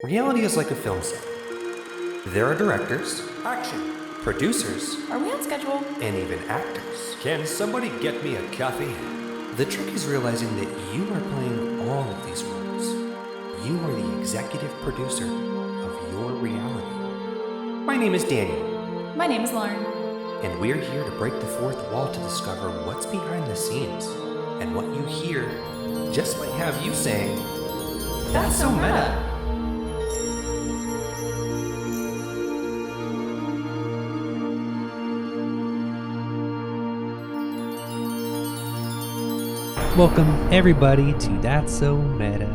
Reality is like a film set. There are directors, Action. producers, Are we on schedule? and even actors. Can somebody get me a coffee? The trick is realizing that you are playing all of these roles. You are the executive producer of your reality. My name is Daniel, My name is Lauren. and we're here to break the fourth wall to discover what's behind the scenes. And what you hear just might have you saying, "That's so meta." Welcome, everybody, to That's So Meta,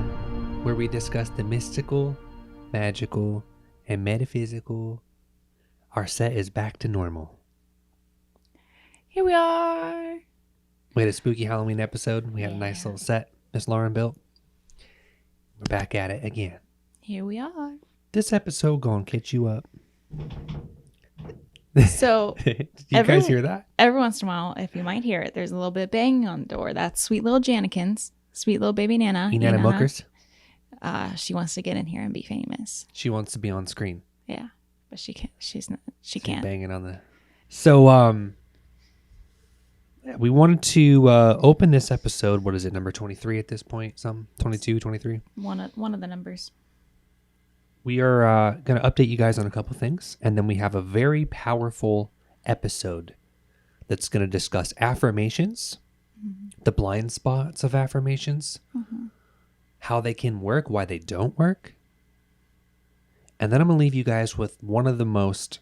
where we discuss the mystical, magical, and metaphysical. Our set is back to normal. Here we are. We had a spooky Halloween episode. We had a nice little set Miss Lauren built. We're back at it again. Here we are. This episode gonna catch you up. So Did you guys hear that? every once in a while, if you might hear it, there's a little bit of banging on the door. That's sweet little Jannikins, sweet little baby Nana. Nana Mookers. She wants to get in here and be famous. She wants to be on screen. Yeah, but she can't. She She's can't. banging on the. So we wanted to open this episode. What is it? Number 23 at this point? 22, 23. One of the numbers. We are going to update you guys on a couple things, and then we have a very powerful episode that's going to discuss affirmations, the blind spots of affirmations, how they can work, why they don't work. And then I'm going to leave you guys with one of the most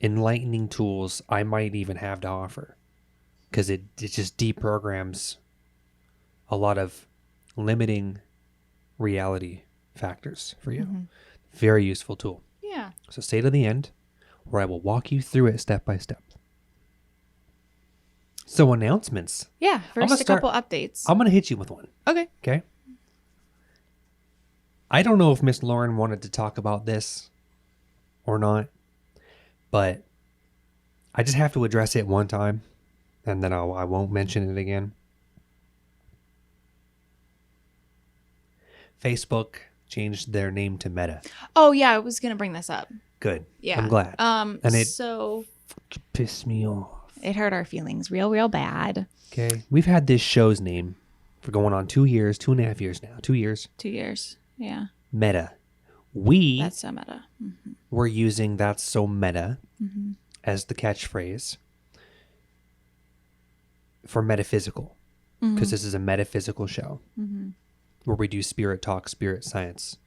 enlightening tools I might even have to offer, because it just deprograms a lot of limiting reality factors for you. Very useful tool. Yeah. So stay to the end, where I will walk you through it step by step. So announcements. Yeah. gonna First, a start- couple updates. I'm going to hit you with one. Okay. Okay. I don't know if Miss Lauren wanted to talk about this or not, but I just have to address it one time, and then I won't mention it again. Facebook changed their name to Meta. Oh yeah, I was gonna bring this up. Good. Yeah. I'm glad. And it- so Pissed me off. it hurt our feelings real bad. Okay. We've had this show's name for going on 2 years, 2.5 years now. 2 years. 2 years. Yeah. Meta. We That's so meta. were using "That's So Meta" as the catchphrase for metaphysical, because this is a metaphysical show where we do spirit talk, spirit science,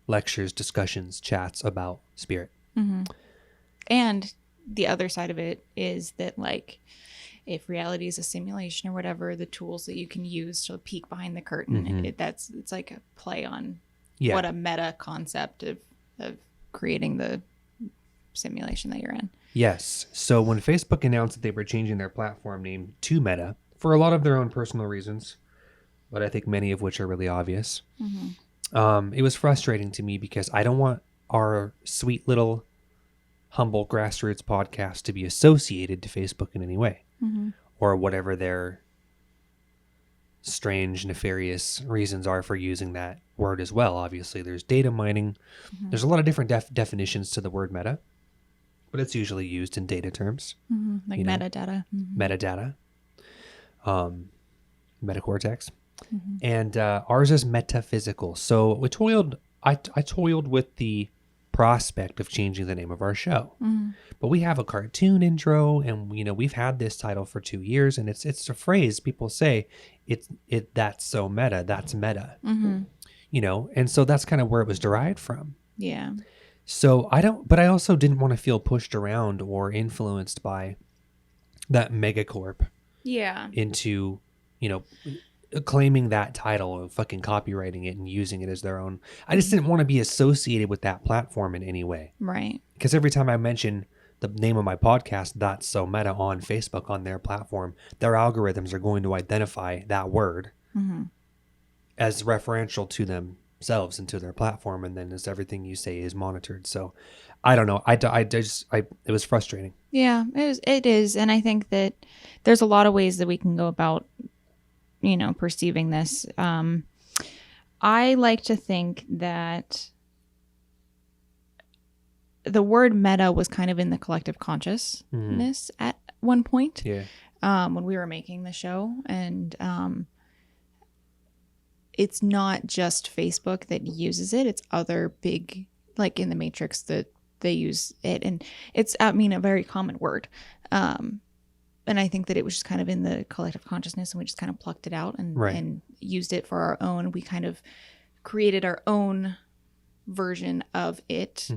lectures, discussions, chats about spirit. And the other side of it is that, like, if reality is a simulation or whatever, the tools that you can use to peek behind the curtain, it's like a play on Yeah. what a meta concept of creating the simulation that you're in. Yes. So when Facebook announced that they were changing their platform name to Meta for a lot of their own personal reasons, but I think many of which are really obvious, it was frustrating to me because I don't want our sweet little humble grassroots podcast to be associated to Facebook in any way, or whatever their strange, nefarious reasons are for using that word as well. Obviously, there's data mining. There's a lot of different definitions to the word meta, but it's usually used in data terms. Like You know, metadata. Metadata, metacortex, and ours is metaphysical. So we toiled. I toiled with the prospect of changing the name of our show, but we have a cartoon intro, and we've had this title for 2 years, and it's a phrase people say. That's so meta. That's meta. And so that's kind of where it was derived from. Yeah. So but I also didn't want to feel pushed around or influenced by that megacorp Yeah. into, claiming that title and fucking copywriting it and using it as their own. I just didn't want to be associated with that platform in any way. Right. Because every time I mention the name of my podcast, That's So Meta, on Facebook, on their platform, their algorithms are going to identify that word as referential to themselves and to their platform, and then as everything you say is monitored. So I don't know. It was frustrating. Yeah, it is. And I think that there's a lot of ways that we can go about, perceiving this. I like to think that the word meta was kind of in the collective consciousness at one point. Yeah. When we were making the show, and it's not just Facebook that uses it, it's other big, like in the Matrix, that they use it, and it's, I mean, a very common word, and I think that it was just kind of in the collective consciousness, and we just kind of plucked it out and used it for our own. We kind of created our own version of it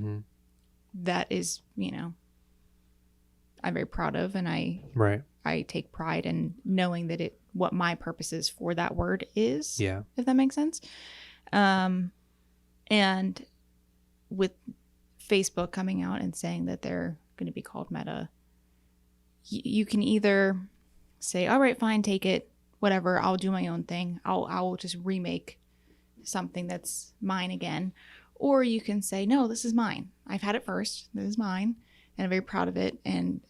that is, I'm very proud of, and I take pride in knowing that what my purpose is for that word is. Yeah. If that makes sense. And with Facebook coming out and saying that they're going to be called Meta, you can either say, all right, fine, take it, whatever, I'll do my own thing. I'll just remake something that's mine again. Or you can say, no, this is mine. I've had it first. This is mine. And I'm very proud of it. And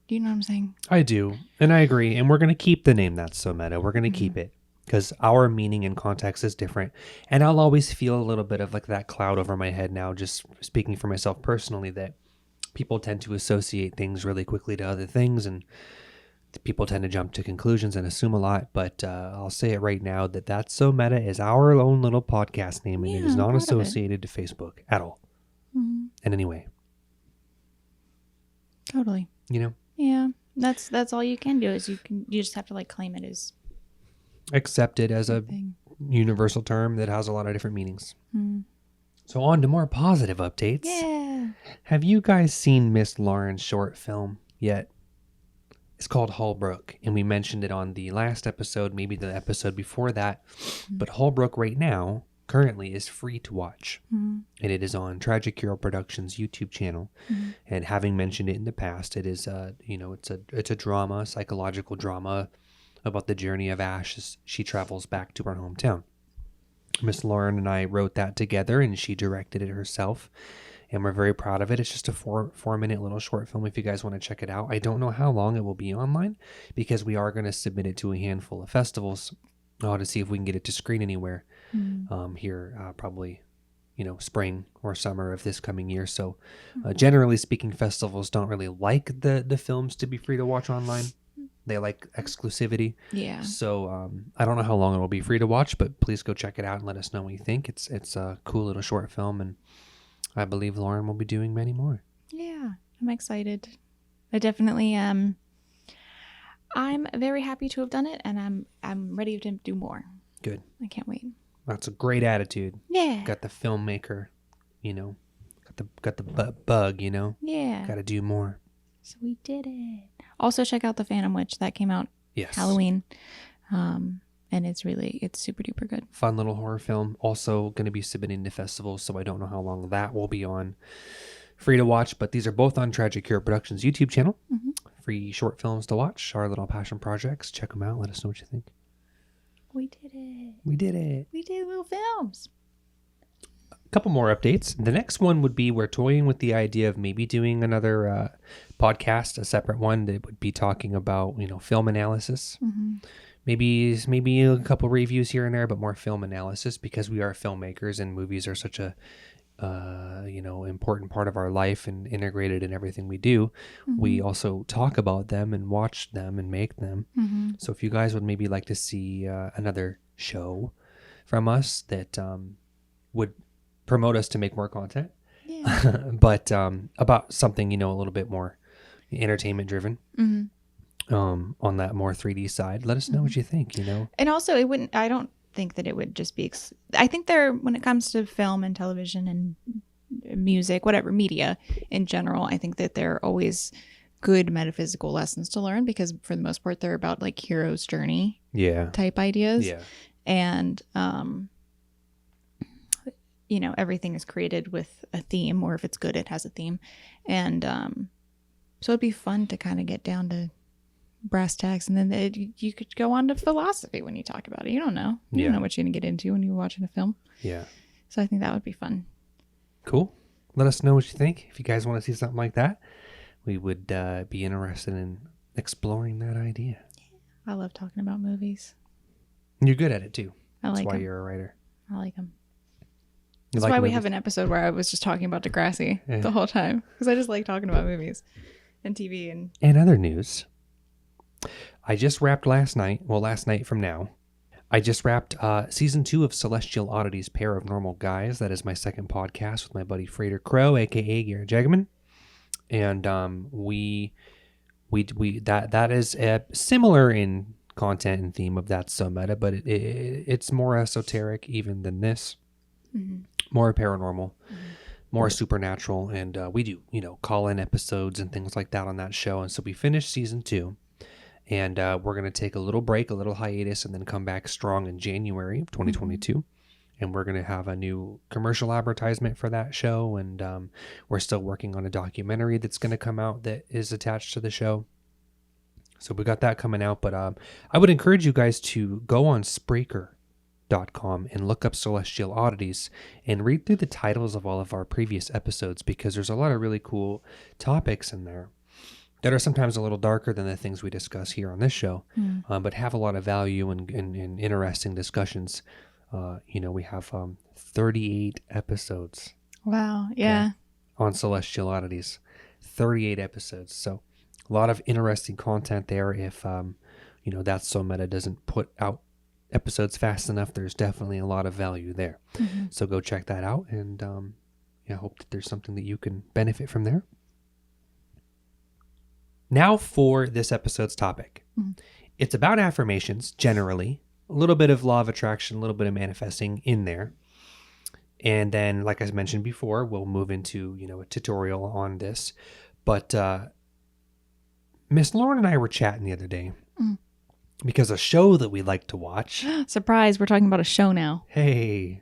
do you know what I'm saying? I do. And I agree. And we're going to keep the name That's So Meta. We're going to keep it because our meaning and context is different. And I'll always feel a little bit of like that cloud over my head now, just speaking for myself personally, that people tend to associate things really quickly to other things. And people tend to jump to conclusions and assume a lot. But I'll say it right now that That's So Meta is our own little podcast name. And it is not associated to Facebook at all. In any way. Totally. Yeah, that's all you can do, is you just have to like claim it as accept it as a thing. Universal term that has a lot of different meanings. So on to more positive updates. Yeah. Have you guys seen Miss Lauren's short film yet? It's called Holbrook, and we mentioned it on the last episode, maybe the episode before that. But Holbrook right now currently is free to watch, and it is on Tragic Hero Productions YouTube channel. And having mentioned it in the past, it is it's a drama, psychological drama about the journey of Ash as she travels back to her hometown. Miss Lauren and I wrote that together, and she directed it herself, and we're very proud of it. It's just a 4-minute little short film if you guys want to check it out. I don't know how long it will be online, because we are going to submit it to a handful of festivals to see if we can get it to screen anywhere here, probably, spring or summer of this coming year. So generally speaking, festivals don't really like the films to be free to watch online. They like exclusivity. Yeah. So I don't know how long it will be free to watch, but please go check it out and let us know what you think. It's a cool little short film, and I believe Lauren will be doing many more. Yeah, I'm excited. I definitely am. I'm very happy to have done it, and I'm ready to do more. Good. I can't wait. That's a great attitude. Yeah. Got the filmmaker, got the bug, Yeah. Got to do more. So we did it. Also, check out The Phantom Witch. That came out Halloween. And it's super duper good. Fun little horror film. Also going to be submitting to festivals, so I don't know how long that will be on. Free to watch, but these are both on Tragic Hero Productions YouTube channel. Free short films to watch, our little passion projects. Check them out. Let us know what you think. We did it. We did it. We did little films. A couple more updates. The next one would be we're toying with the idea of maybe doing another podcast, a separate one that would be talking about, film analysis. Maybe a couple reviews here and there, but more film analysis, because we are filmmakers and movies are such a important part of our life and integrated in everything we do. We also talk about them and watch them and make them. So if you guys would maybe like to see another show from us that would promote us to make more content, but about something, a little bit more entertainment driven, on that more 3D side, let us know what you think, And also I don't think that it would just be, I think when it comes to film and television and music, whatever media in general, I think that there are always good metaphysical lessons to learn, because for the most part, they're about like hero's journey type ideas. And, everything is created with a theme, or if it's good, it has a theme. And so it'd be fun to kind of get down to brass tacks, and then you could go on to philosophy when you talk about it. You don't know. You don't know what you're going to get into when you're watching a film. Yeah. So I think that would be fun. Cool. Let us know what you think. If you guys want to see something like that, we would be interested in exploring that idea. I love talking about movies. You're good at it too. I like That's why them. you're a writer. I like them. You That's like why we movies? have an episode where I was just talking about Degrassi the whole time. Because I just like talking about movies and TV. And other news. I just wrapped last night from now, I just wrapped season 2 of Celestial Oddities Pair of Normal Guys. That is my second podcast with my buddy Frater Crow, aka Garrett Jagaman. And that is similar in content and theme of That's So Meta, but it's more esoteric even than this. Mm-hmm. More paranormal, more supernatural, and we do call-in episodes and things like that on that show. And so we finished season 2, and we're going to take a little break, a little hiatus, and then come back strong in January of 2022. Mm-hmm. And we're going to have a new commercial advertisement for that show, and we're still working on a documentary that's going to come out that is attached to the show. So we got that coming out, but I would encourage you guys to go on Spreaker.com and look up Celestial Oddities and read through the titles of all of our previous episodes, because there's a lot of really cool topics in there that are sometimes a little darker than the things we discuss here on this show, but have a lot of value and interesting discussions. We have 38 episodes. Wow, yeah. On Celestial Oddities. 38 episodes. So a lot of interesting content there. If, That's So Meta doesn't put out episodes fast enough, there's definitely a lot of value there. Mm-hmm. So go check that out, and I hope that there's something that you can benefit from there. Now for this episode's topic. Mm-hmm. It's about affirmations generally, a little bit of law of attraction, a little bit of manifesting in there. And then, like I mentioned before, we'll move into, a tutorial on this. But Miss Lauren and I were chatting the other day because a show that we like to watch. Surprise, we're talking about a show now. Hey.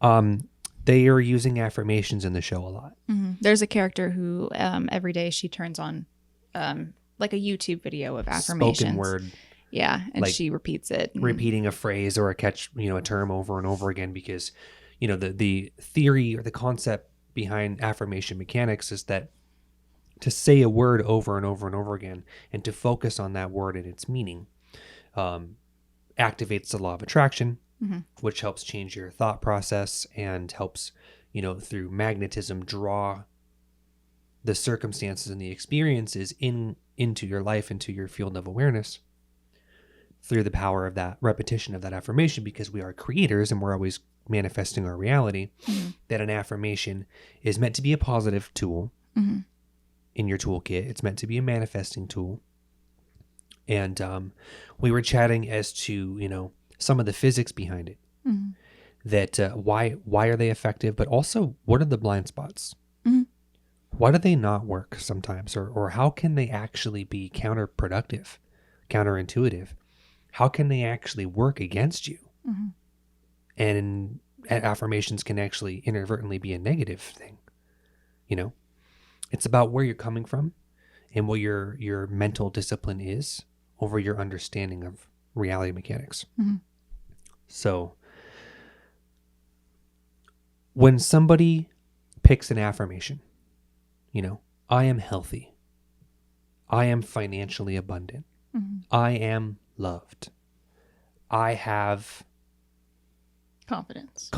They are using affirmations in the show a lot. Mm-hmm. There's a character who every day she turns on like a YouTube video of affirmations. Spoken word. Yeah, and she repeats it. Repeating a phrase or a term over and over again, because, the theory or the concept behind affirmation mechanics is that to say a word over and over and over again and to focus on that word and its meaning activates the law of attraction, which helps change your thought process and helps, through magnetism, draw the circumstances and the experiences into your life, into your field of awareness through the power of that repetition of that affirmation, because we are creators and we're always manifesting our reality. That an affirmation is meant to be a positive tool in your toolkit. It's meant to be a manifesting tool. And we were chatting as to, some of the physics behind it, that why are they effective, but also what are the blind spots? Why do they not work sometimes? Or how can they actually be counterproductive, counterintuitive? How can they actually work against you? And affirmations can actually inadvertently be a negative thing. It's about where you're coming from and what your mental discipline is over your understanding of reality mechanics. So when somebody picks an affirmation, I am healthy. I am financially abundant. I am loved. I have confidence.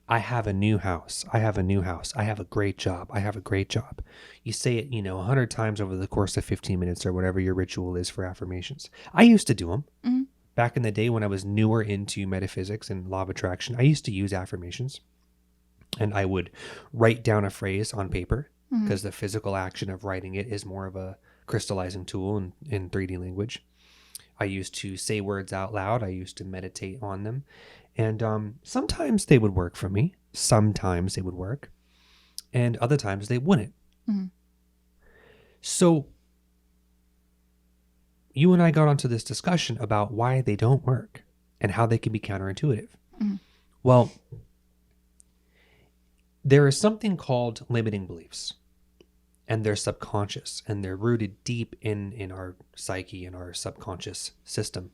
I have a new house. I have a new house. I have a great job. I have a great job. You say it, 100 times over the course of 15 minutes or whatever your ritual is for affirmations. I used to do them. Back in the day when I was newer into metaphysics and law of attraction, I used to use affirmations. And I would write down a phrase on paper, because the physical action of writing it is more of a crystallizing tool in 3D language. I used to say words out loud. I used to meditate on them. And sometimes they would work for me. Sometimes they would work. And other times they wouldn't. So you and I got onto this discussion about why they don't work and how they can be counterintuitive. Well, there is something called limiting beliefs. And they're subconscious, and they're rooted deep in our psyche and our subconscious system,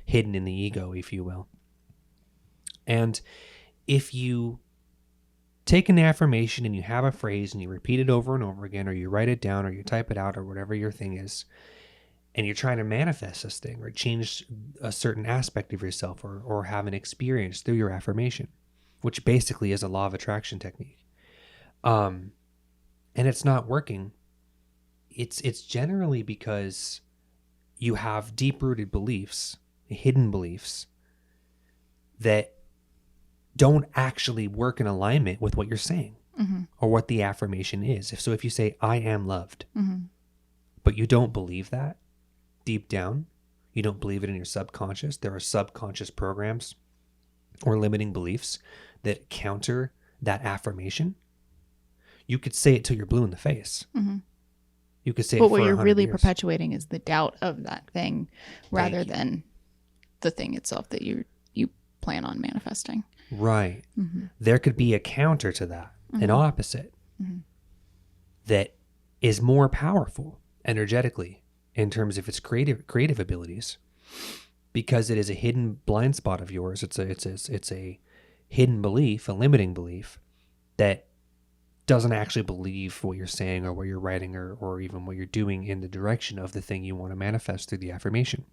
hidden in the ego, if you will. And if you take an affirmation and you have a phrase and you repeat it over and over again, or you write it down or you type it out or whatever your thing is, and you're trying to manifest this thing or change a certain aspect of yourself or have an experience through your affirmation, which basically is a law of attraction technique. And it's not working. It's generally because you have deep-rooted beliefs, hidden beliefs that don't actually work in alignment with what you're saying or what the affirmation is. If you say, I am loved, but you don't believe that deep down, you don't believe it in your subconscious, there are subconscious programs or limiting beliefs that counter that affirmation. You could say it till you're blue in the face. You could say but it for what you're 100 really years. perpetuating is the doubt of that thing rather than the thing itself that you plan on manifesting. Right. There could be a counter to that, an opposite that is more powerful energetically in terms of its creative abilities, because it is a hidden blind spot of yours. It's a hidden belief, a limiting belief that doesn't actually believe what you're saying or what you're writing or even what you're doing in the direction of the thing you want to manifest through the affirmation.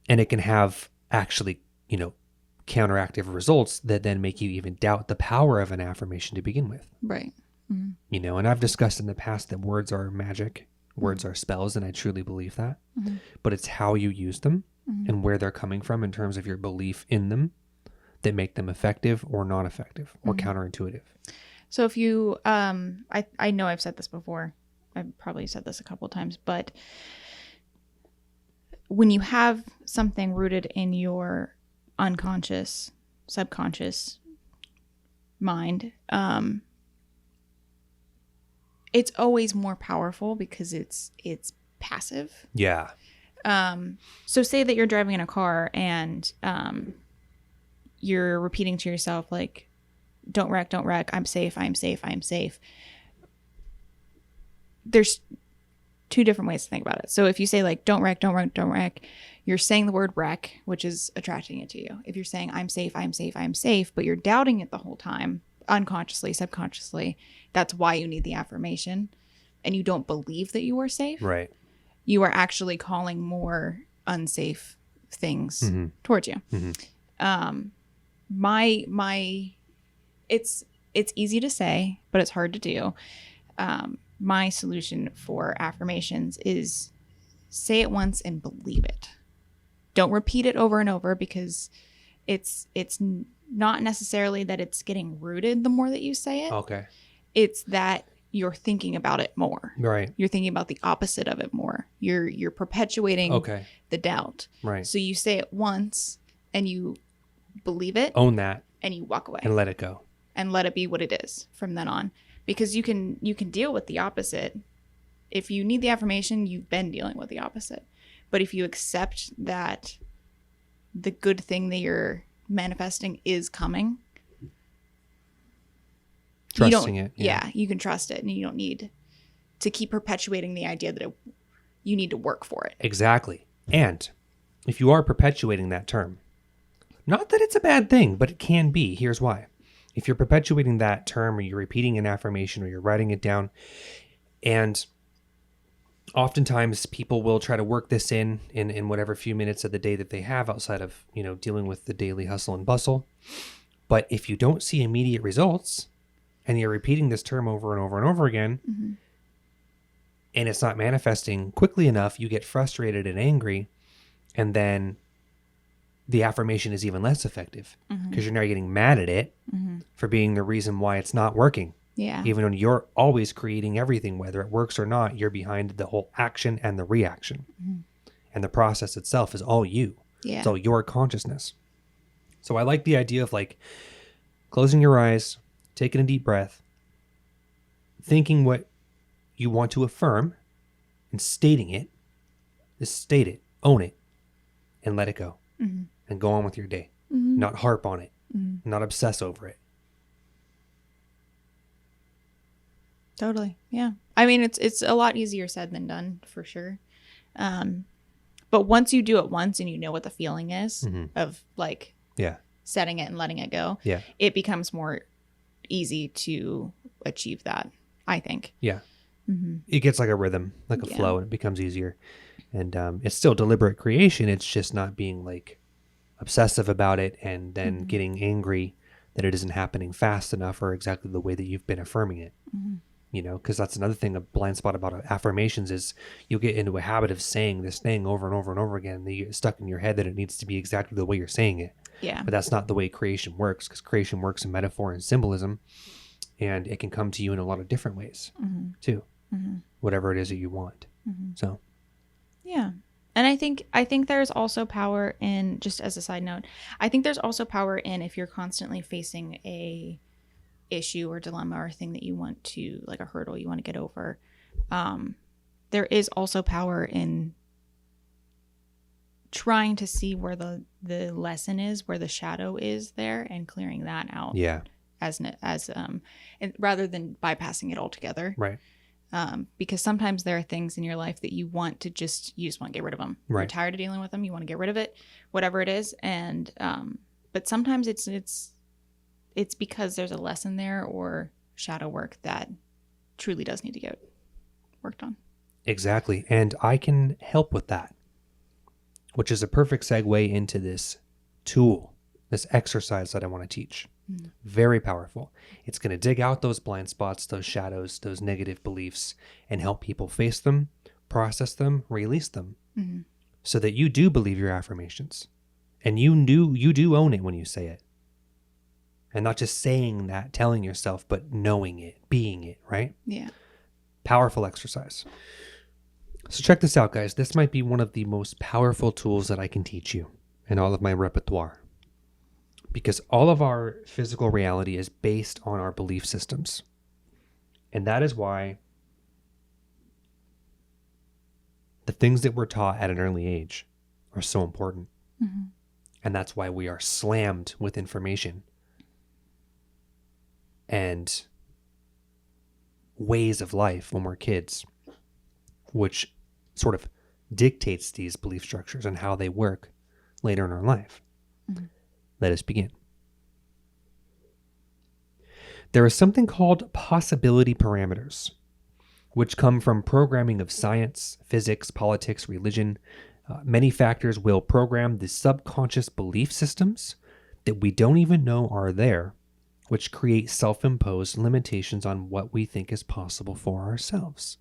And it can have actually, counteractive results that then make you even doubt the power of an affirmation to begin with. Right. And I've discussed in the past that words are magic, words are spells, and I truly believe that. But it's how you use them and where they're coming from in terms of your belief in them that make them effective or not effective or counterintuitive. So if you, I know I've said this before, I've probably said this a couple of times, but when you have something rooted in your unconscious, subconscious mind, it's always more powerful because it's passive. Yeah. So say that you're driving in a car and you're repeating to yourself, like, don't wreck, I'm safe, I'm safe, I'm safe. There's two different ways to think about it. So if you say, like, don't wreck, you're saying the word wreck, which is attracting it to you. If you're saying I'm safe, but you're doubting it the whole time, unconsciously, subconsciously, that's why you need the affirmation, and you don't believe that you are safe. Right. You are actually calling more unsafe things towards you. It's easy to say, but it's hard to do. My solution for affirmations is say it once and believe it. Don't repeat it over and over, because it's not necessarily that it's getting rooted the more that you say it. Okay. It's that you're thinking about it more. Right. You're thinking about the opposite of it more. You're perpetuating the doubt. Right. So you say it once and you believe it. Own that. And you walk away. And let it go. And let it be what it is from then on. Because you can deal with the opposite. If you need the affirmation, you've been dealing with the opposite. But if you accept that the good thing that you're manifesting is coming, Trusting it. Yeah, you can trust it, and you don't need to keep perpetuating the idea that you need to work for it. Exactly. And if you are perpetuating that term, not that it's a bad thing, but it can be. Here's why. If you're perpetuating that term, or you're repeating an affirmation, or you're writing it down, and oftentimes people will try to work this in whatever few minutes of the day that they have outside of, dealing with the daily hustle and bustle. But if you don't see immediate results and you're repeating this term over and over and over again, and it's not manifesting quickly enough, you get frustrated and angry, and then the affirmation is even less effective because you're now getting mad at it for being the reason why it's not working. Yeah. Even though you're always creating everything, whether it works or not, you're behind the whole action and the reaction. And the process itself is all you. Yeah. It's all your consciousness. So I like the idea of, like, closing your eyes, taking a deep breath, thinking what you want to affirm, and stating it. Just state it, own it, and let it go. And go on with your day. Not harp on it. Not obsess over it. Totally. Yeah. I mean, it's a lot easier said than done, for sure. But once you do it once and you know what the feeling is of, like, setting it and letting it go, it becomes more easy to achieve that, I think. Yeah. it gets like a rhythm, like a flow, and it becomes easier. And it's still deliberate creation. It's just not being like obsessive about it and then getting angry that it isn't happening fast enough or exactly the way that you've been affirming it. You know, because that's another thing, a blind spot about affirmations is you'll get into a habit of saying this thing over and over and over again. And you get stuck in your head that it needs to be exactly the way you're saying it. Yeah. But that's not the way creation works, because creation works in metaphor and symbolism, and it can come to you in a lot of different ways too, whatever it is that you want. So, yeah. And I think there's also power in, just as a side note, I think there's also power in if you're constantly facing a issue or dilemma or thing that you want to, like a hurdle you want to get over. There is also power in trying to see where the lesson is, where the shadow is there, and clearing that out. yeah. As rather than bypassing it altogether. Right. Because sometimes there are things in your life that you want to you just want to get rid of them. Right. You're tired of dealing with them. You want to get rid of it, whatever it is. And, but sometimes it's because there's a lesson there or shadow work that truly does need to get worked on. Exactly. And I can help with that, which is a perfect segue into this tool, this exercise that I want to teach. Very powerful. It's going to dig out those blind spots, those shadows, those negative beliefs, and help people face them, process them, release them, so that you do believe your affirmations. And you do own it when you say it. And not just saying that, telling yourself, but knowing it, being it, right? Yeah. Powerful exercise. So check this out, guys. This might be one of the most powerful tools that I can teach you in all of my repertoire. Because all of our physical reality is based on our belief systems. And that is why the things that we're taught at an early age are so important. And that's why we are slammed with information and ways of life when we're kids, which sort of dictates these belief structures and how they work later in our life. Let us begin. There is something called possibility parameters, which come from programming of science, physics, politics, religion. Many factors will program the subconscious belief systems that we don't even know are there, which create self-imposed limitations on what we think is possible for ourselves.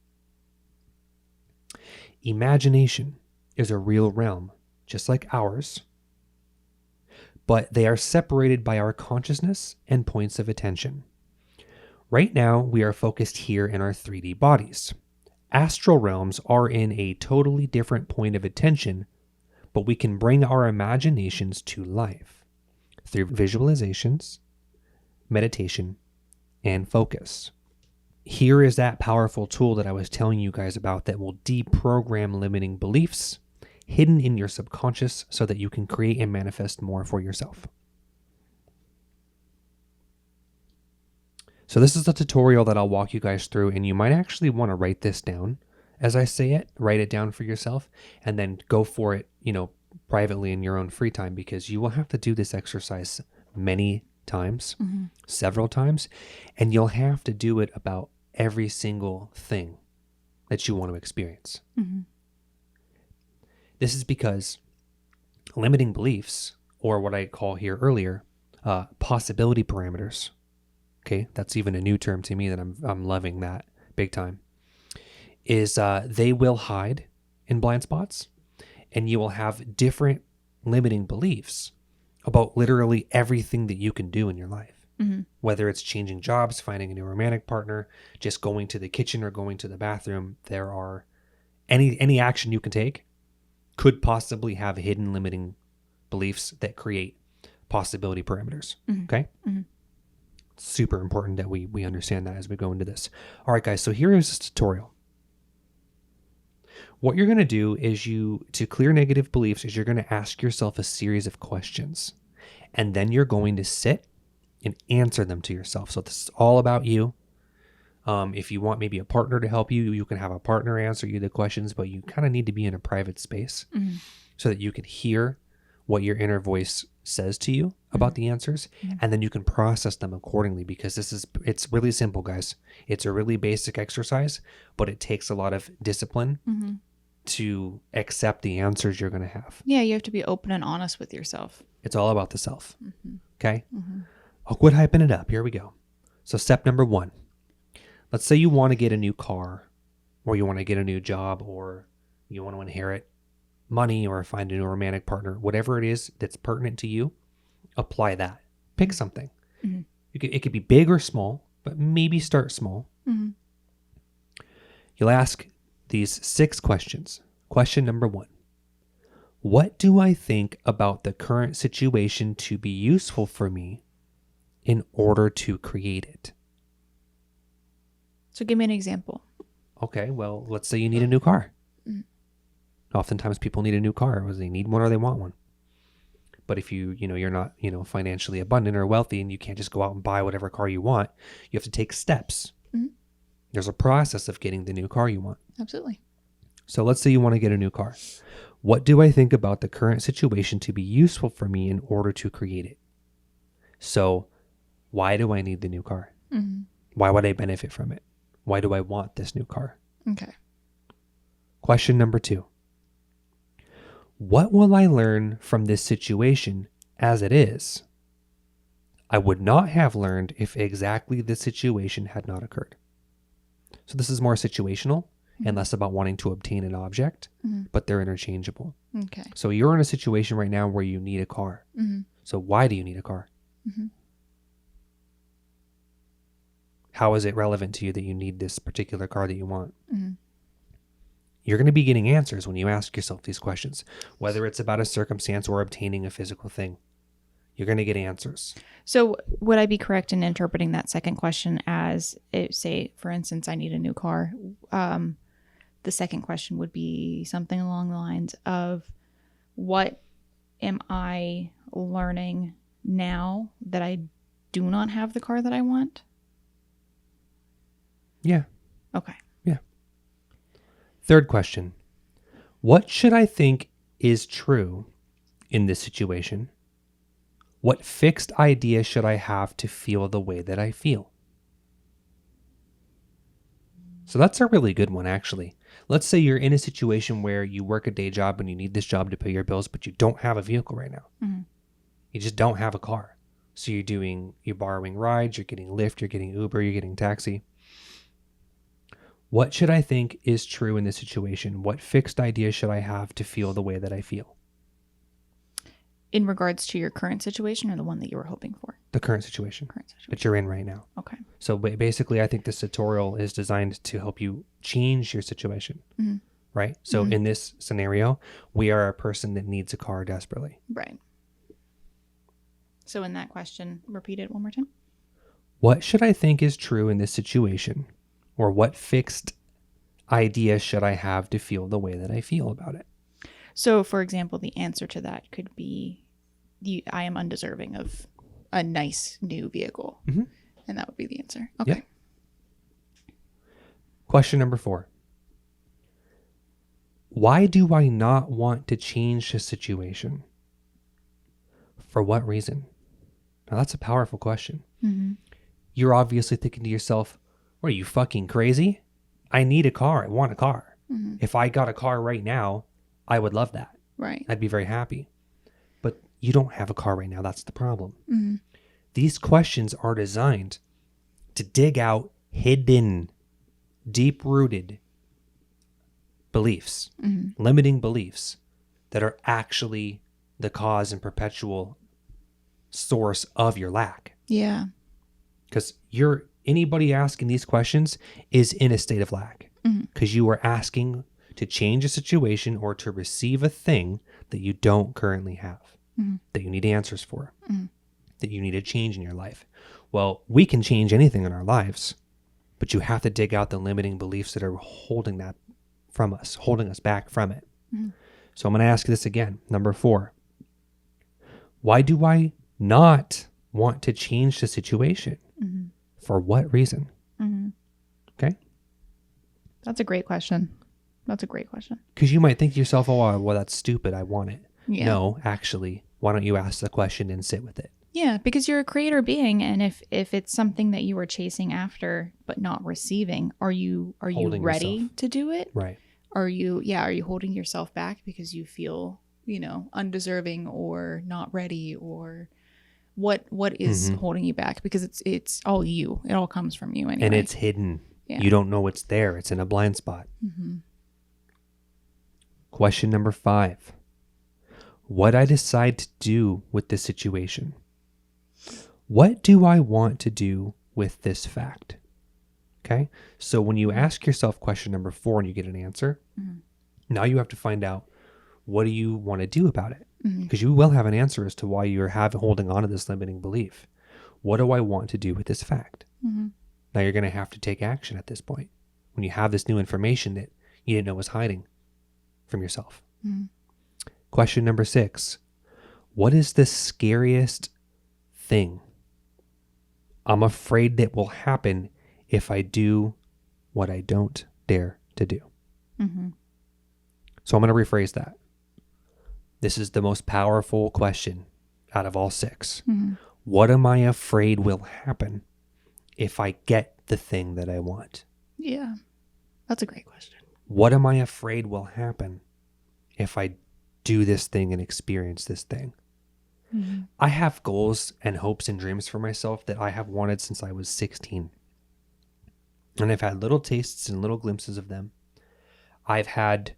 Imagination is a real realm, just like ours, but they are separated by our consciousness and points of attention. Right now, we are focused here in our 3D bodies. Astral realms are in a totally different point of attention, but we can bring our imaginations to life through visualizations, meditation, and focus. Here is that powerful tool that I was telling you guys about that will deprogram limiting beliefs hidden in your subconscious so that you can create and manifest more for yourself. So this is the tutorial that I'll walk you guys through, and you might actually want to write this down as I say it. Write it down for yourself and then go for it, privately in your own free time, because you will have to do this exercise many times, several times, and you'll have to do it about every single thing that you want to experience. This is because limiting beliefs, or what I call here earlier, possibility parameters. Okay, that's even a new term to me that I'm loving that big time. Is they will hide in blind spots, and you will have different limiting beliefs about literally everything that you can do in your life. Whether it's changing jobs, finding a new romantic partner, just going to the kitchen or going to the bathroom, there are any action you can take could possibly have hidden limiting beliefs that create possibility parameters. Okay? Super important that we understand that as we go into this. All right, guys, so here is this tutorial. What you're going to do is to clear negative beliefs is you're going to ask yourself a series of questions, and then you're going to sit and answer them to yourself. So this is all about you. If you want maybe a partner to help you, you can have a partner answer you the questions, but you kind of need to be in a private space so that you can hear what your inner voice says to you about the answers, and then you can process them accordingly, because it's really simple, guys. It's a really basic exercise, but it takes a lot of discipline to accept the answers you're going to have. Yeah, you have to be open and honest with yourself. It's all about the self. Okay? I'll quit hyping it up. Here we go. So step number 1. Let's say you want to get a new car, or you want to get a new job, or you want to inherit money, or find a new romantic partner. Whatever it is that's pertinent to you, apply that. Pick something. It could be big or small, but maybe start small. You'll ask these 6 questions. Question number 1. What do I think about the current situation to be useful for me in order to create it? So give me an example. Okay, well, let's say you need a new car. Oftentimes people need a new car, or they need one or they want one. But if you're not, financially abundant or wealthy, and you can't just go out and buy whatever car you want, you have to take steps. There's a process of getting the new car you want. Absolutely. So let's say you want to get a new car. What do I think about the current situation to be useful for me in order to create it? So why do I need the new car? Why would I benefit from it? Why do I want this new car? Okay. Question number 2. What will I learn from this situation as it is? I would not have learned if exactly the situation had not occurred. So this is more situational and less about wanting to obtain an object, but they're interchangeable. Okay. So you're in a situation right now where you need a car. So why do you need a car? How is it relevant to you that you need this particular car that you want? You're going to be getting answers when you ask yourself these questions, whether it's about a circumstance or obtaining a physical thing. You're going to get answers. So would I be correct in interpreting that second question as, say, for instance, I need a new car? The second question would be something along the lines of, what am I learning now that I do not have the car that I want? Yeah. Okay. Yeah. Third question. What should I think is true in this situation? What fixed idea should I have to feel the way that I feel? So that's a really good one, actually. Let's say you're in a situation where you work a day job and you need this job to pay your bills, but you don't have a vehicle right now. You just don't have a car. So you're borrowing rides, you're getting Lyft, you're getting Uber, you're getting taxi. What should I think is true in this situation? What fixed idea should I have to feel the way that I feel? In regards to your current situation, or the one that you were hoping for? The current situation that you're in right now. Okay. So basically, I think this tutorial is designed to help you change your situation, right? So in this scenario, we are a person that needs a car desperately. Right. So in that question, repeat it one more time. What should I think is true in this situation? Or what fixed idea should I have to feel the way that I feel about it? So, for example, the answer to that could be, I am undeserving of a nice new vehicle. And that would be the answer. Okay. Yep. Question number 4. Why do I not want to change the situation? For what reason? Now, that's a powerful question. You're obviously thinking to yourself, what, are you fucking crazy? I need a car. I want a car. If I got a car right now, I would love that. Right. I'd be very happy. But you don't have a car right now. That's the problem. These questions are designed to dig out hidden, deep-rooted beliefs, limiting beliefs that are actually the cause and perpetual source of your lack. Yeah. Because anybody asking these questions is in a state of lack, because you are asking to change a situation or to receive a thing that you don't currently have, that you need answers for, that you need a change in your life. Well, we can change anything in our lives, but you have to dig out the limiting beliefs that are holding that from us, holding us back from it. So I'm going to ask this again. Number 4. Why do I not want to change the situation? For what reason? Okay. That's a great question. Because you might think to yourself, oh, well, that's stupid. I want it. Yeah. No, actually, why don't you ask the question and sit with it? Yeah, because you're a creator being, and if it's something that you are chasing after but not receiving, are you Holding ready yourself. to do it? Right. Are you holding yourself back because you feel, undeserving or not ready, or what is holding you back? Because it's all you. It all comes from you anyway. And it's hidden. Yeah. You don't know it's there. It's in a blind spot. Mm-hmm. Question number 5. What I decide to do with this situation. What do I want to do with this fact? Okay. So when you ask yourself question number 4 and you get an answer, now you have to find out, what do you want to do about it? Because you will have an answer as to why you're holding on to this limiting belief. What do I want to do with this fact? Now you're going to have to take action at this point when you have this new information that you didn't know was hiding from yourself. Question number 6. What is the scariest thing I'm afraid that will happen if I do what I don't dare to do? So I'm going to rephrase that. This is the most powerful question out of all 6. What am I afraid will happen if I get the thing that I want? Yeah, that's a great question. What am I afraid will happen if I do this thing and experience this thing? I have goals and hopes and dreams for myself that I have wanted since I was 16. And I've had little tastes and little glimpses of them. I've had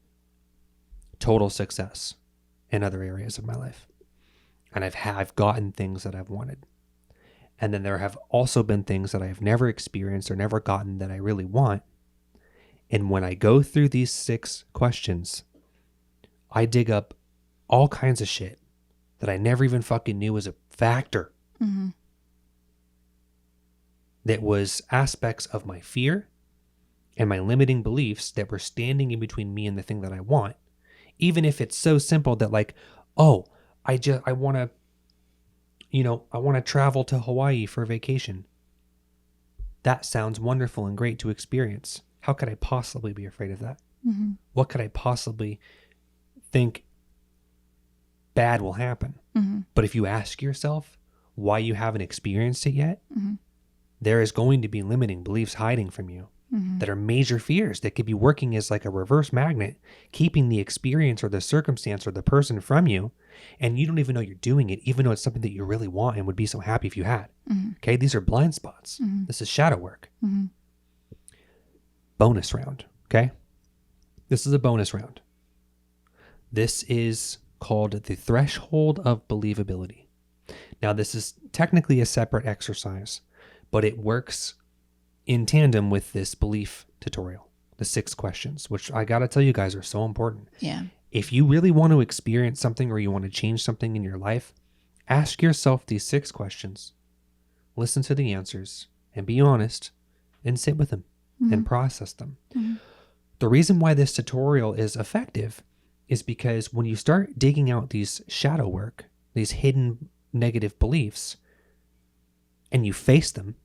total success in other areas of my life. And I've gotten things that I've wanted. And then there have also been things that I have never experienced or never gotten that I really want. And when I go through these 6 questions, I dig up all kinds of shit that I never even fucking knew was a factor. That was aspects of my fear and my limiting beliefs that were standing in between me and the thing that I want. Even if it's so simple that like, oh, I want to, I want to travel to Hawaii for a vacation. That sounds wonderful and great to experience. How could I possibly be afraid of that? What could I possibly think bad will happen? But if you ask yourself why you haven't experienced it yet, there is going to be limiting beliefs hiding from you that are major fears that could be working as like a reverse magnet, keeping the experience or the circumstance or the person from you. And you don't even know you're doing it, even though it's something that you really want and would be so happy if you had. Okay. These are blind spots. This is shadow work. Bonus round. Okay. This is a bonus round. This is called the Threshold of Believability. Now, this is technically a separate exercise, but it works in tandem with this belief tutorial, the 6 questions, which I got to tell you guys are so important. Yeah. If you really want to experience something or you want to change something in your life, ask yourself these 6 questions, listen to the answers, and be honest, and sit with them and process them. The reason why this tutorial is effective is because when you start digging out these shadow work, these hidden negative beliefs, and you face them,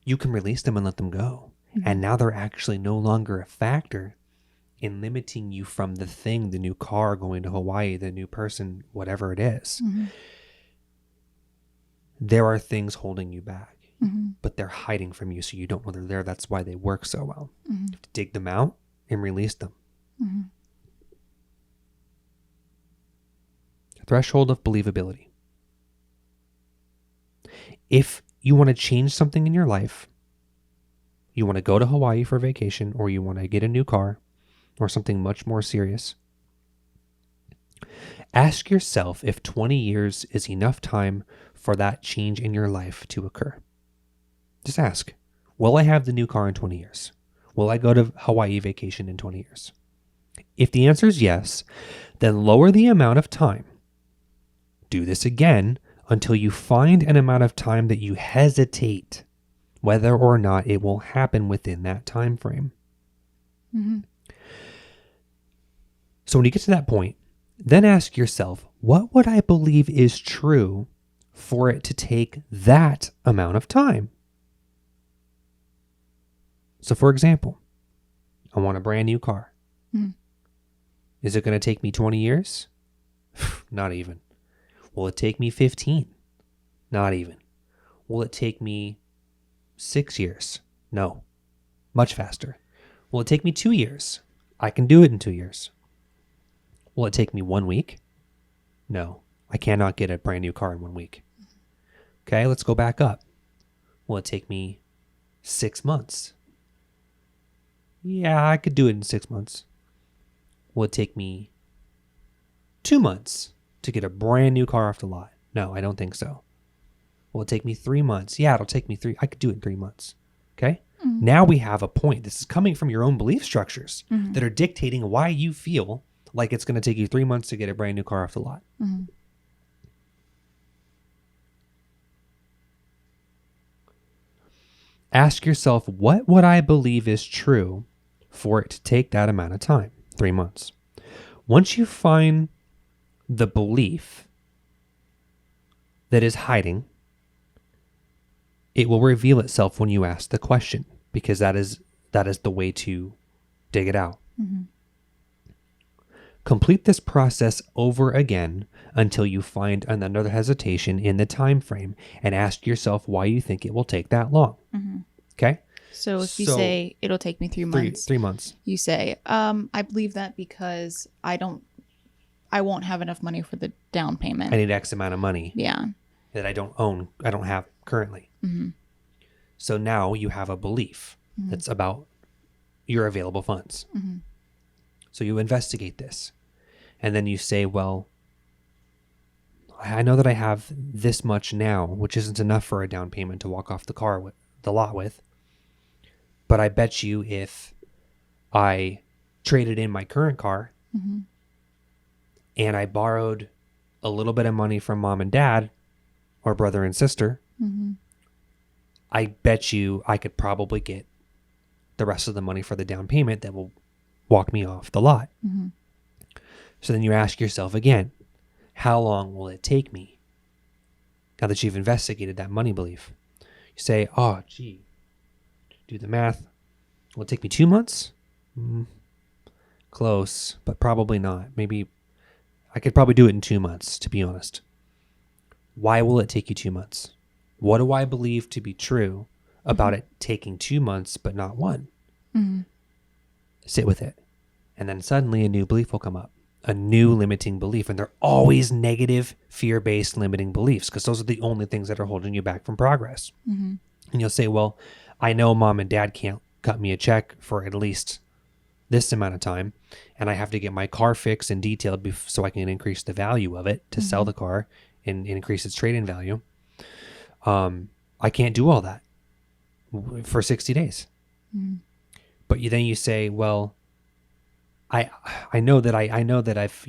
you can release them and let them go. And now they're actually no longer a factor in limiting you from the thing, the new car, going to Hawaii, the new person, whatever it is. There are things holding you back, but they're hiding from you so you don't know they're there. That's why they work so well. You have to dig them out and release them. Threshold of Believability. If you want to change something in your life, you want to go to Hawaii for vacation, or you want to get a new car, or something much more serious, ask yourself if 20 years is enough time for that change in your life to occur. Just ask, will I have the new car in 20 years? Will I go to Hawaii vacation in 20 years? If the answer is yes, then lower the amount of time. Do this again until you find an amount of time that you hesitate whether or not it will happen within that time frame. So when you get to that point, then ask yourself, what would I believe is true for it to take that amount of time? So for example, I want a brand new car. Is it going to take me 20 years? Not even. Will it take me 15? Not even. Will it take me 6 years? No. Much faster. Will it take me 2 years? I can do it in 2 years. Will it take me 1 week? No. I cannot get a brand new car in 1 week. Okay, let's go back up. Will it take me 6 months? Yeah, I could do it in 6 months. Will it take me 2 months to get a brand new car off the lot? No, I don't think so. Will it take me 3 months? Yeah, it'll take me 3. I could do it in 3 months. Okay? Now we have a point. This is coming from your own belief structures that are dictating why you feel like it's going to take you 3 months to get a brand new car off the lot. Ask yourself, what would I believe is true for it to take that amount of time? 3 months. Once you find the belief that is hiding, it will reveal itself when you ask the question, because that is the way to dig it out. Complete this process over again until you find another hesitation in the time frame, and ask yourself why you think it will take that long. Okay? So if you say it'll take me 3 months, 3 months. You say, I believe that because I won't have enough money for the down payment. I need X amount of money. Yeah. That I don't have currently. So now you have a belief that's about your available funds. So you investigate this, and then you say, well, I know that I have this much now, which isn't enough for a down payment to walk off the lot with. But I bet you if I traded in my current car and I borrowed a little bit of money from mom and dad or brother and sister, I bet you I could probably get the rest of the money for the down payment that will walk me off the lot. So then you ask yourself again, how long will it take me? Now that you've investigated that money belief, you say, oh, gee, do the math. Will it take me 2 months? Close, but probably not. Maybe I could probably do it in 2 months, to be honest. Why will it take you 2 months? What do I believe to be true about it taking 2 months but not 1? Sit with it. And then suddenly a new belief will come up, a new limiting belief. And they're always negative, fear-based limiting beliefs, because those are the only things that are holding you back from progress. And you'll say, well, I know mom and dad can't cut me a check for at least this amount of time, and I have to get my car fixed and detailed so I can increase the value of it to sell the car and increase its trade-in value. I can't do all that for 60 days. But then you say, well, I know that I've,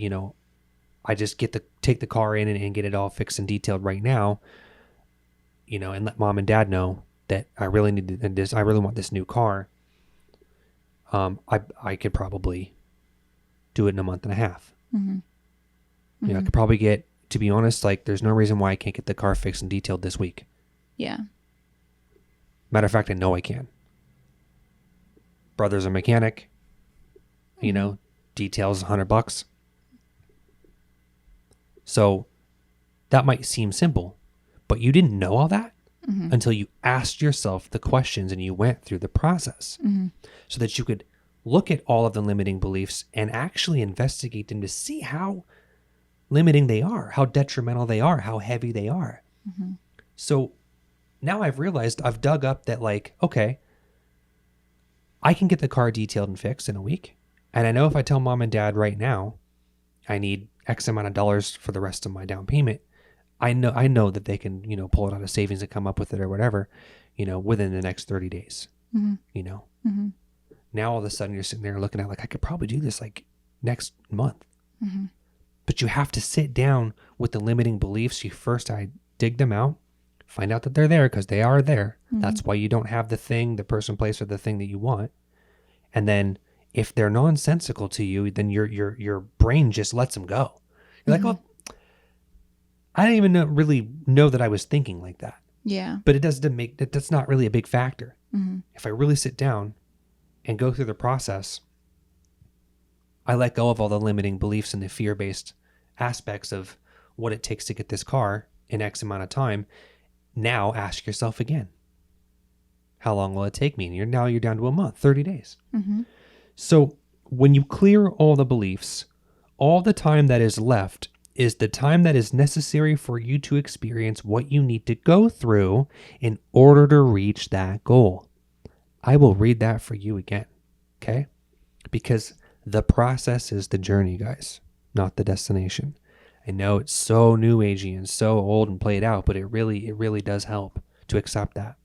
I just take the car in and get it all fixed and detailed right now, and let mom and dad know that I really need this. I really want this new car. I could probably do it in a month and a half. I could probably get, to be honest, like there's no reason why I can't get the car fixed and detailed this week. Yeah. Matter of fact, I know I can. Brother's a mechanic, details $100. So that might seem simple, but you didn't know all that until you asked yourself the questions and you went through the process so that you could look at all of the limiting beliefs and actually investigate them to see how limiting they are, how detrimental they are, how heavy they are. So now I've realized, I've dug up that okay, I can get the car detailed and fixed in a week. And I know if I tell mom and dad right now, I need X amount of dollars for the rest of my down payment, I know that they can, pull it out of savings and come up with it or whatever, within the next 30 days, Now all of a sudden you're sitting there looking at I could probably do this next month. But you have to sit down with the limiting beliefs. I dig them out, find out that they're there, because they are there. That's why you don't have the thing, the person, place, or the thing that you want. And then if they're nonsensical to you, then your brain just lets them go. You're like, oh, I didn't even really know that I was thinking like that. Yeah. But that's not really a big factor. If I really sit down and go through the process, I let go of all the limiting beliefs and the fear-based aspects of what it takes to get this car in X amount of time. Now ask yourself again, how long will it take me? And you're down to a month, 30 days. Mm-hmm. So when you clear all the beliefs, all the time that is left is the time that is necessary for you to experience what you need to go through in order to reach that goal. I will read that for you again, okay? Because the process is the journey, guys, not the destination. I know it's so new agey and so old and played out, but it really does help to accept that.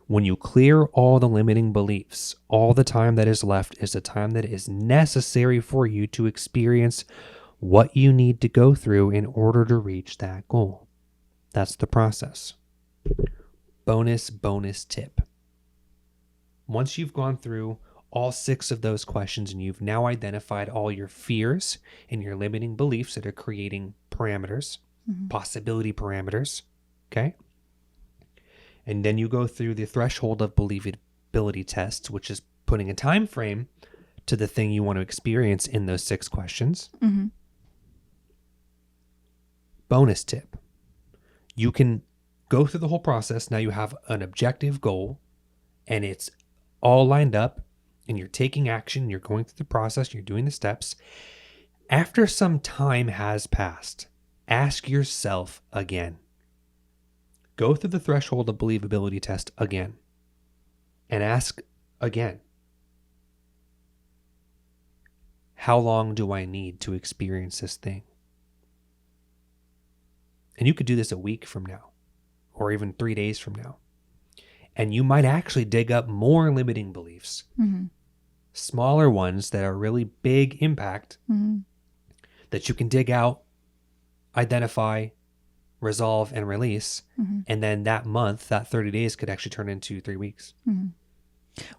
When you clear all the limiting beliefs, all the time that is left is the time that is necessary for you to experience what you need to go through in order to reach that goal. That's the process. Bonus tip. Once you've gone through all 6 of those questions and you've now identified all your fears and your limiting beliefs that are creating parameters, possibility parameters, okay? And then you go through the threshold of believability test, which is putting a time frame to the thing you want to experience in those 6 questions. Mm-hmm. Bonus tip. You can go through the whole process. Now you have an objective goal and it's all lined up and you're taking action. You're going through the process. You're doing the steps. After some time has passed, ask yourself again. Go through the threshold of believability test again and ask again, how long do I need to experience this thing? And you could do this a week from now or even 3 days from now. And you might actually dig up more limiting beliefs, smaller ones that are really big impact that you can dig out, identify, resolve, and release. And then that month, that 30 days could actually turn into 3 weeks.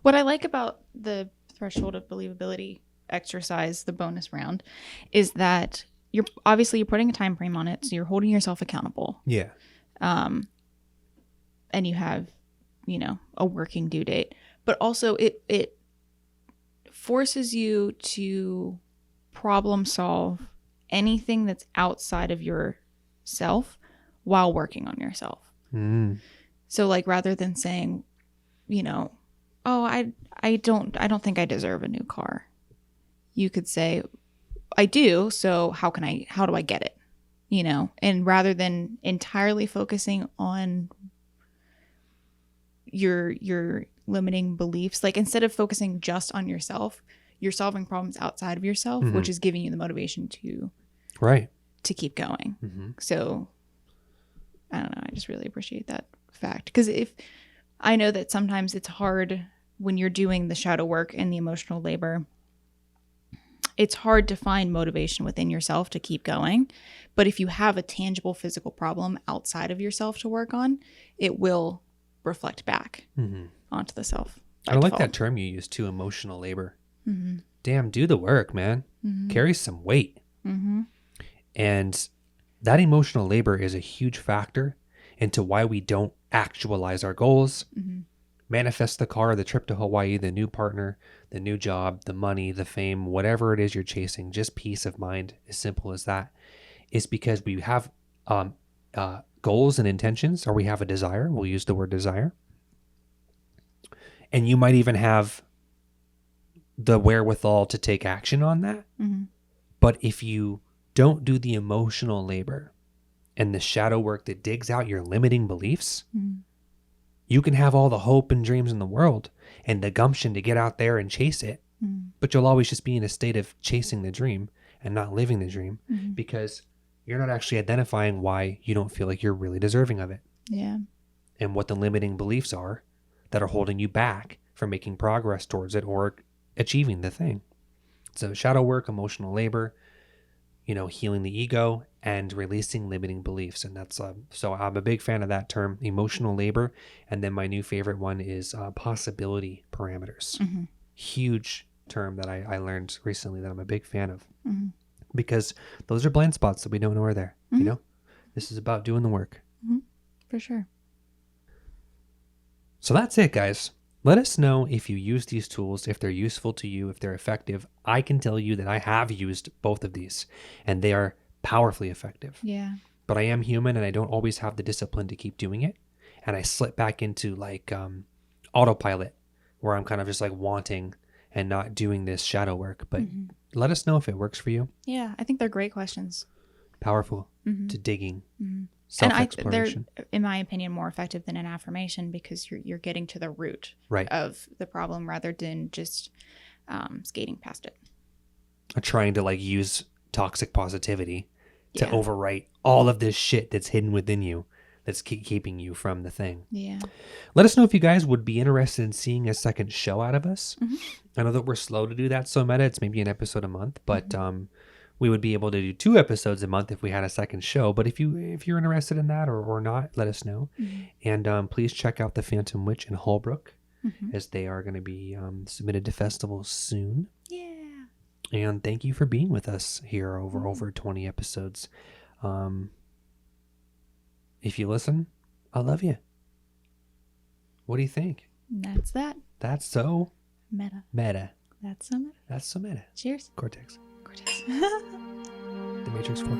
What I like about the threshold of believability exercise, the bonus round, is that you're putting a time frame on it, so you're holding yourself accountable. Yeah. And you have, a working due date, but also it forces you to problem solve anything that's outside of yourself while working on yourself. So like, rather than saying, oh, I don't think I deserve a new car, you could say, I do. So how do I get it? And rather than entirely focusing on your limiting beliefs, like instead of focusing just on yourself, you're solving problems outside of yourself, which is giving you the motivation to keep going. So I don't know. I just really appreciate that fact, because if I know that sometimes it's hard when you're doing the shadow work and the emotional labor, it's hard to find motivation within yourself to keep going. But if you have a tangible physical problem outside of yourself to work on, it will reflect back onto the self. I like that term you use too, emotional labor. Damn, do the work, man. Carry some weight. And that emotional labor is a huge factor into why we don't actualize our goals, manifest the car, the trip to Hawaii, the new partner, the new job, the money, the fame, whatever it is you're chasing, just peace of mind, as simple as that, is because we have goals and intentions, or we have a desire. We'll use the word desire. And you might even have the wherewithal to take action on that. But if you don't do the emotional labor and the shadow work that digs out your limiting beliefs, you can have all the hope and dreams in the world and the gumption to get out there and chase it. But you'll always just be in a state of chasing the dream and not living the dream because you're not actually identifying why you don't feel like you're really deserving of it. Yeah. And what the limiting beliefs are that are holding you back from making progress towards it or achieving the thing. So shadow work, emotional labor, healing the ego and releasing limiting beliefs. And that's, so I'm a big fan of that term, emotional labor. And then my new favorite one is possibility parameters. Huge term that I learned recently that I'm a big fan of because those are blind spots that we don't know are there. This is about doing the work. For sure. So that's it, guys. Let us know if you use these tools, if they're useful to you, if they're effective. I can tell you that I have used both of these, and they are powerfully effective. Yeah. But I am human and I don't always have the discipline to keep doing it. And I slip back into like autopilot where I'm kind of just like wanting and not doing this shadow work. But let us know if it works for you. Yeah. I think they're great questions. Powerful to digging, And self-exploration. they're, in my opinion, more effective than an affirmation because you're getting to the root Right. of the problem rather than just skating past it. Trying to like use toxic positivity to Yeah. overwrite all of this shit that's hidden within you that's keeping you from the thing. Yeah. Let us know if you guys would be interested in seeing a second show out of us. I know that we're slow to do that. So meta, it's maybe an episode a month, but we would be able to do 2 episodes a month if we had a second show. But if you're interested in that or not, let us know. And please check out The Phantom Witch in Holbrook as they are going to be submitted to festivals soon. Yeah. And thank you for being with us here over 20 episodes. If you listen, I love you. What do you think? That's that. That's so Meta. meta. That's so meta. That's so meta. Cheers. Cortex. Cortez. The Matrix 4.